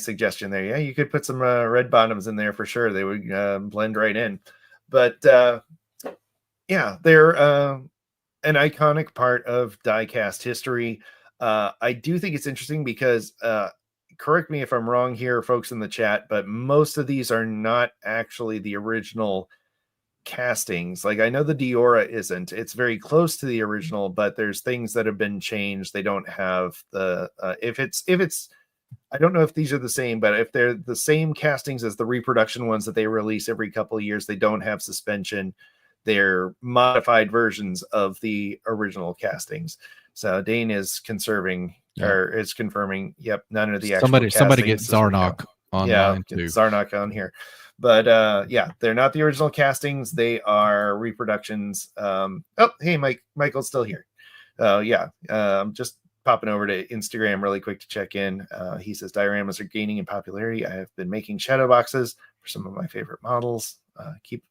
A: suggestion there. Yeah, you could put some red bottoms in there for sure. They would blend right in. But yeah, they're an iconic part of diecast history. I do think it's interesting because correct me if I'm wrong here, folks in the chat, but most of these are not actually the original castings. Like, I know the Diora isn't. It's very close to the original, but there's things that have been changed. They don't have the if it's I don't know if these are the same, but if they're the same castings as the reproduction ones that they release every couple of years, they don't have suspension. They're modified versions of the original castings. So Dane is conserving or is confirming. Yep, none of the actual
B: somebody get Zarnock online too.
A: Zarnock on here. But yeah, they're not the original castings. They are reproductions. Oh, hey, Michael's still here. Yeah, I'm just popping over to Instagram really quick to check in. He says dioramas are gaining in popularity. I have been making shadow boxes for some of my favorite models. Keep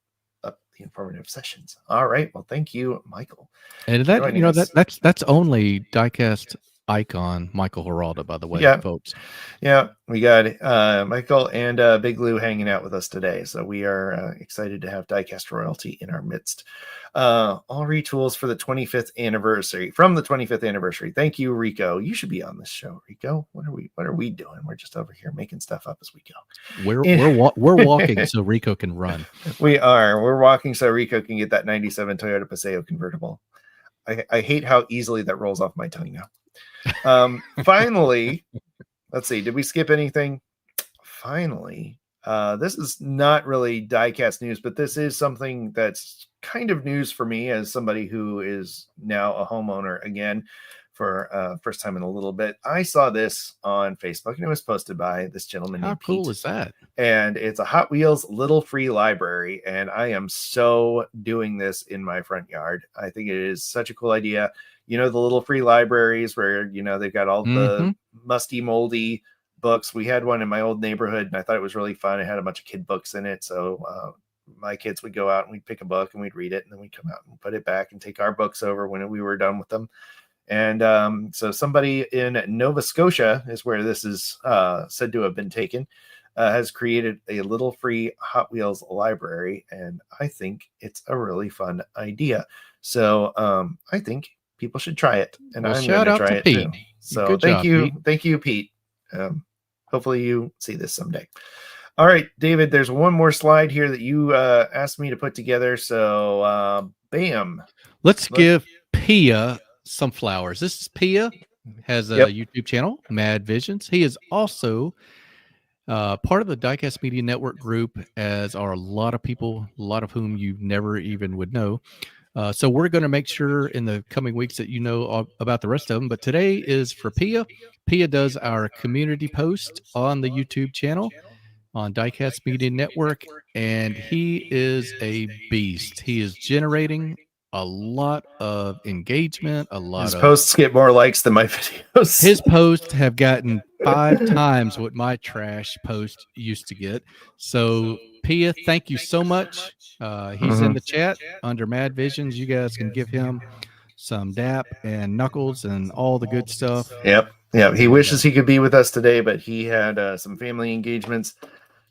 A: up the informative sessions. All right. Well, thank you, Michael.
B: And that that's only diecast icon, Michael Geraldo, by the way,
A: Yeah.
B: folks.
A: Yeah, we got Michael and Big Lou hanging out with us today. So we are excited to have Diecast royalty in our midst. All retools for the 25th anniversary, from the 25th anniversary. Thank you, Rico. You should be on this show, Rico. What are we doing? We're just over here making stuff up as we go.
B: We're walking so Rico can run.
A: We're walking so Rico can get that 97 Toyota Paseo convertible. I hate how easily that rolls off my tongue now. Finally, let's see. Did we skip anything? Finally, this is not really diecast news, but this is something that's kind of news for me as somebody who is now a homeowner again for first time in a little bit. I saw this on Facebook and it was posted by this gentleman.
B: How cool is that?
A: And it's a Hot Wheels little free library. And I am so doing this in my front yard. I think it is such a cool idea. You know, the little free libraries where, you know, they've got all the musty, moldy books. We had one in my old neighborhood and I thought it was really fun. It had a bunch of kid books in it. So my kids would go out and we'd pick a book and we'd read it. And then we'd come out and put it back and take our books over when we were done with them. And so somebody in Nova Scotia is where this is said to have been taken, has created a little free Hot Wheels library. And I think it's a really fun idea. So I think people should try it. And I'm going to try it
B: Pete.
A: too. So
B: Good
A: thank
B: job,
A: you.
B: Pete.
A: Thank you, Pete. Hopefully you see this someday. All right, David, there's one more slide here that you asked me to put together. So bam.
B: Let's give Pia some flowers. This is Pia, has a YouTube channel, Mad Visions. He is also part of the Diecast Media Network group, as are a lot of people, a lot of whom you never even would know. So we're going to make sure in the coming weeks that you know about the rest of them. But today is for Pia. Pia does our community post on the YouTube channel on Diecast Media Network, and he is a beast. He is generating a lot of engagement, his
A: posts get more likes than my videos.
B: His posts have gotten 5 times what my trash post used to get. So Pia, thank you so much. He's in the chat under Mad Visions. You guys can give him some dap and knuckles and all the good stuff.
A: Yep. He wishes he could be with us today, but he had some family engagements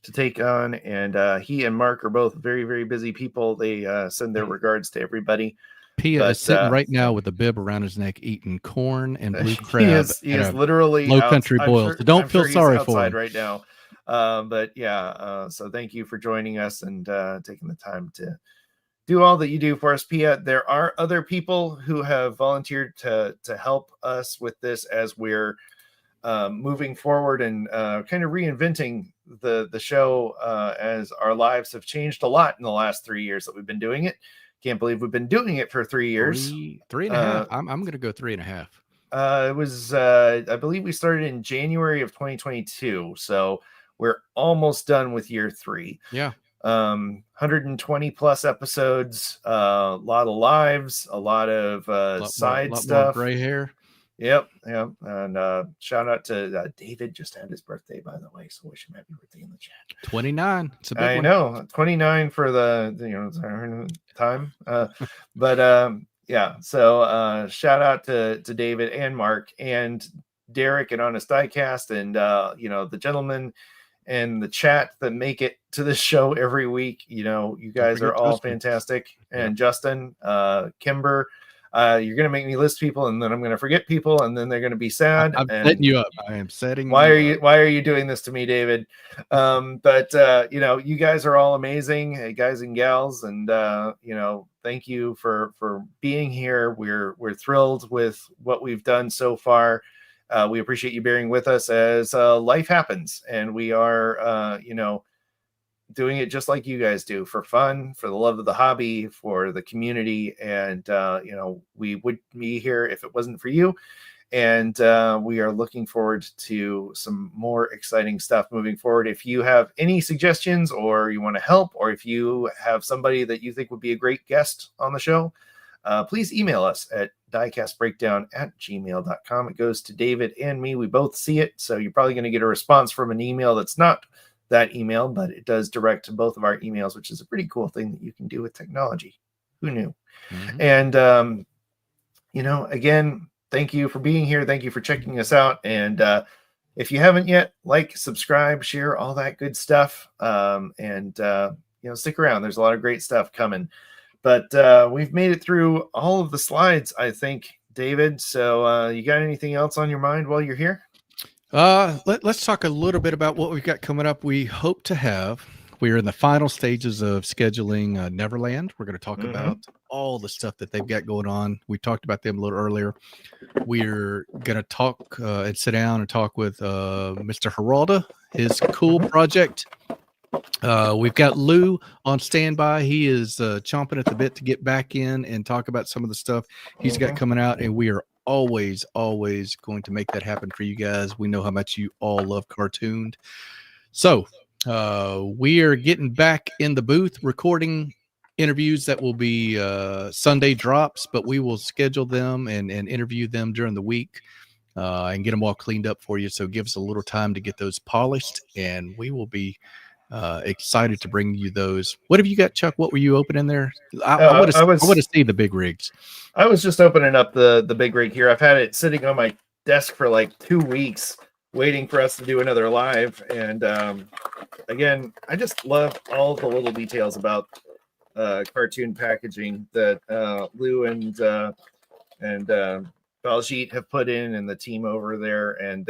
A: to take on, and he and Mark are both very, very busy people. They send their regards to everybody.
B: Pia is sitting right now with a bib around his neck, eating corn and blue crab.
A: He is literally
B: low country boil. So don't feel sorry for him
A: right now. But yeah, so thank you for joining us and taking the time to do all that you do for us, Pia. There are other people who have volunteered to help us with this as we're moving forward and kind of reinventing the show as our lives have changed a lot in the last 3 years that we've been doing it. Can't believe we've been doing it for 3 years.
B: Three and a half. I'm going to go 3.5.
A: It was, I believe we started in January of 2022. So we're almost done with year 3.
B: Yeah.
A: 120 plus episodes, a lot of lives, a lot of side stuff.
B: More gray hair.
A: Yep. And shout out to David, just had his birthday, by the way. So wish him happy birthday in the chat.
B: 29. It's a big
A: one. I know, 29 for the time. But yeah. So shout out to David and Mark and Derek and Honest Diecast and the gentlemen and the chat that make it to this show every week. You guys are all fantastic. And Justin, Kimber. You're going to make me list people, and then I'm going to forget people, and then they're going to be sad.
B: I'm setting you up. I am setting.
A: Why are you doing this to me, David? But you guys are all amazing, guys and gals, and thank you for being here. We're thrilled with what we've done so far. We appreciate you bearing with us as life happens, and we are doing it just like you guys do, for fun, for the love of the hobby, for the community. And, we wouldn't be here if it wasn't for you. And we are looking forward to some more exciting stuff moving forward. If you have any suggestions or you want to help, or if you have somebody that you think would be a great guest on the show, please email us at diecastbreakdown@gmail.com. It goes to David and me. We both see it. So you're probably going to get a response from an email that's not that email, but it does direct to both of our emails, which is a pretty cool thing that you can do with technology. Who knew? And again, thank you for being here. Thank you for checking us out. And if you haven't yet, like, subscribe, share, all that good stuff. And stick around. There's a lot of great stuff coming. But we've made it through all of the slides, I think, David. So you got anything else on your mind while you're here?
B: Let's talk a little bit about what we've got coming up. We're in the final stages of scheduling Neverland. We're going to talk about all the stuff that they've got going on. We talked about them a little earlier. We're going to talk and sit down and talk with Mr. Geralda, his cool project. We've got Lou on standby. He is chomping at the bit to get back in and talk about some of the stuff he's got coming out, and we are always going to make that happen for you guys. We know how much you all love cartooned. So we are getting back in the booth recording interviews that will be Sunday drops, but we will schedule them and interview them during the week and get them all cleaned up for you. So give us a little time to get those polished, and we will be excited to bring you those. What have you got, Chuck? What were you opening there? I want to see the big rigs.
A: I was just opening up the big rig here. I've had it sitting on my desk for like 2 weeks waiting for us to do another live. And again, I just love all the little details about cartoon packaging that Lou and Baljeet have put in, and the team over there. And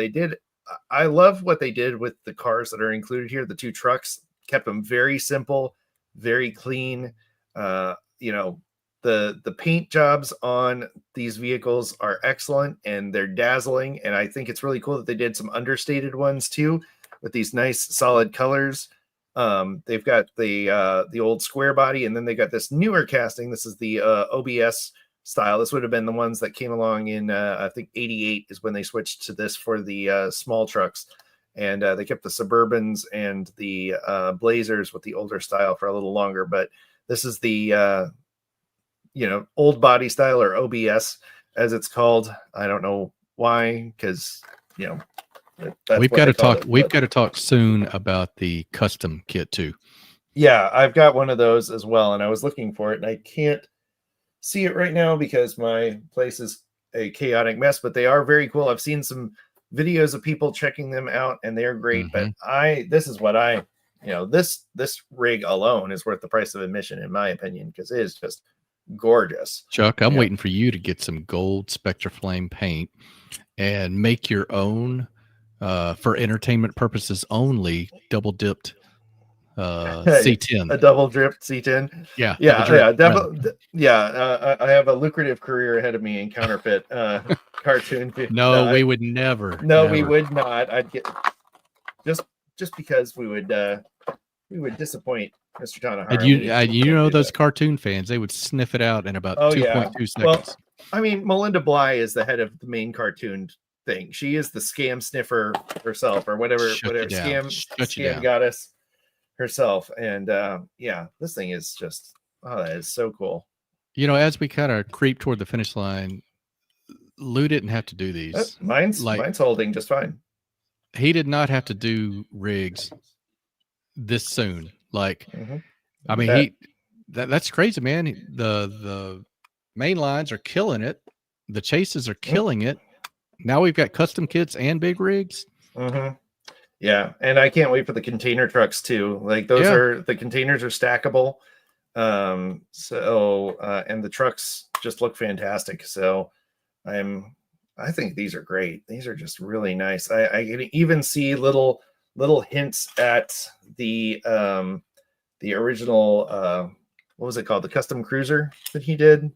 A: I love what they did with the cars that are included here. The 2 trucks kept them very simple, very clean. The paint jobs on these vehicles are excellent, and they're dazzling. And I think it's really cool that they did some understated ones too, with these nice solid colors. They've got the old square body, and then they got this newer casting. This is the OBS style. This would have been the ones that came along in I think 88 is when they switched to this for the small trucks. And they kept the Suburbans and the Blazers with the older style for a little longer. But this is the old body style, or OBS as it's called. I don't know why, because
B: we've got to talk soon about the custom kit too.
A: Yeah, I've got one of those as well, and I was looking for it, and I can't see it right now because my place is a chaotic mess, but they are very cool. I've seen some videos of people checking them out, and they're great. But this rig alone is worth the price of admission, in my opinion, because it is just gorgeous.
B: Chuck, I'm waiting for you to get some gold Spectraflame paint and make your own for entertainment purposes only double dipped C10.
A: A double dripped C10.
B: Yeah.
A: I have a lucrative career ahead of me in counterfeit cartoon.
B: We would never.
A: No, we would not. I'd get just because we would disappoint Mr. Tanahara.
B: And those cartoon fans, they would sniff it out in about 2.2 seconds.
A: Well, I mean, Melinda Bly is the head of the main cartoon thing. She is the scam sniffer herself, or whatever scam goddess herself. And this thing is just, that is so cool.
B: As we kind of creep toward the finish line, Lou didn't have to do these.
A: Mine's holding just fine.
B: He did not have to do rigs this soon. I mean, that's crazy, man. The main lines are killing it. The chases are killing it. Now we've got custom kits and big rigs.
A: Yeah, and I can't wait for the container trucks too. The containers are stackable. And the trucks just look fantastic. So I think these are great. These are just really nice. I can even see little hints at the original what was it called? The custom cruiser that he did.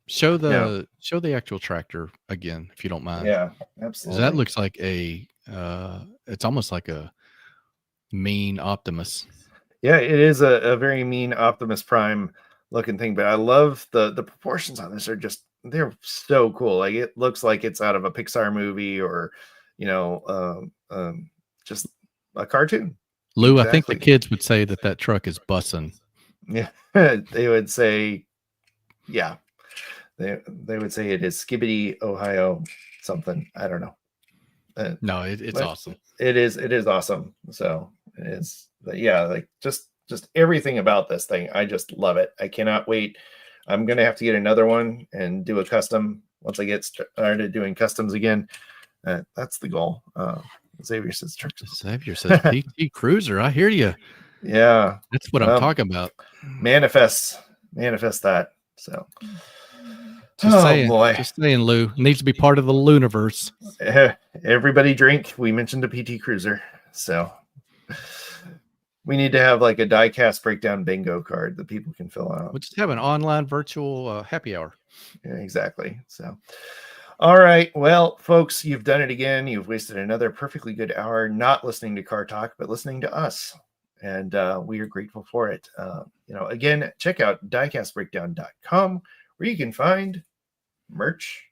B: Show the actual tractor again, if you don't mind.
A: Yeah, absolutely.
B: That looks like it's almost like a mean Optimus.
A: Yeah, it is a very mean Optimus Prime looking thing, but I love the proportions on this they're so cool. Like, it looks like it's out of a Pixar movie, or just a cartoon.
B: Lou, exactly. I think the kids would say that truck is bussin'.
A: Yeah, they would say, yeah. They would say it is Skibbity, Ohio, something. I don't know.
B: No, it's awesome.
A: It is awesome. So it is. But yeah, like just everything about this thing, I just love it. I cannot wait. I'm gonna have to get another one and do a custom once I get started doing customs again. That's the goal. Xavier says trucks.
B: Xavier says PT Cruiser. I hear you.
A: Yeah,
B: that's what I'm talking about.
A: Manifest that. So,
B: boy, just saying, Lou, it needs to be part of the Luniverse.
A: Everybody drink. We mentioned a PT Cruiser, so we need to have like a Diecast Breakdown bingo card that people can fill out.
B: We'll just have an online virtual happy hour.
A: Yeah, exactly. So, all right. Well, folks, you've done it again. You've wasted another perfectly good hour not listening to Car Talk, but listening to us. And we are grateful for it. Again, check out diecastbreakdown.com where you can find merch.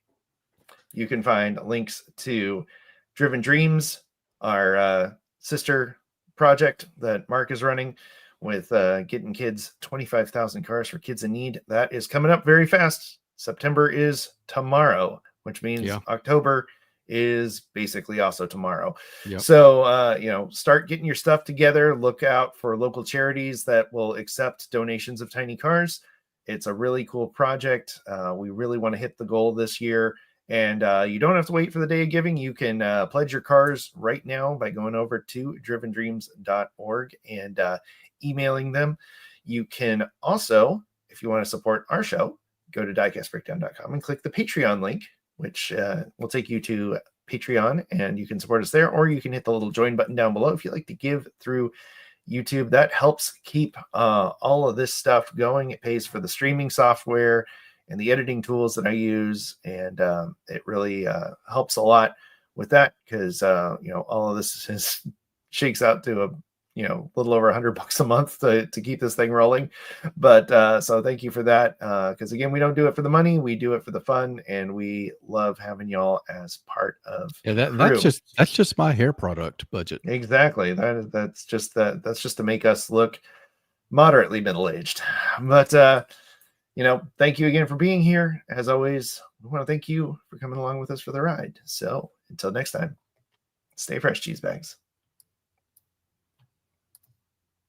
A: You can find links to Driven Dreams, our sister project that Mark is running with getting kids 25,000 cars for kids in need. That is coming up very fast. September is tomorrow, which means October is basically also tomorrow. Yep. So, start getting your stuff together. Look out for local charities that will accept donations of tiny cars. It's a really cool project. We really want to hit the goal this year. And you don't have to wait for the day of giving. You can pledge your cars right now by going over to drivendreams.org and emailing them. You can also, if you want to support our show, go to diecastbreakdown.com and click the Patreon link, which will take you to Patreon, and you can support us there, or you can hit the little join button down below if you like to give through YouTube. That helps keep all of this stuff going. It pays for the streaming software and the editing tools that I use, and it really helps a lot with that because all of this shakes out to a little over $100 a month to keep this thing rolling. But so thank you for that. Because again, we don't do it for the money, we do it for the fun, and we love having y'all as part of
B: that's just my hair product budget.
A: Exactly. That's just to make us look moderately middle-aged. But thank you again for being here. As always, we want to thank you for coming along with us for the ride. So until next time, stay fresh, cheese bags.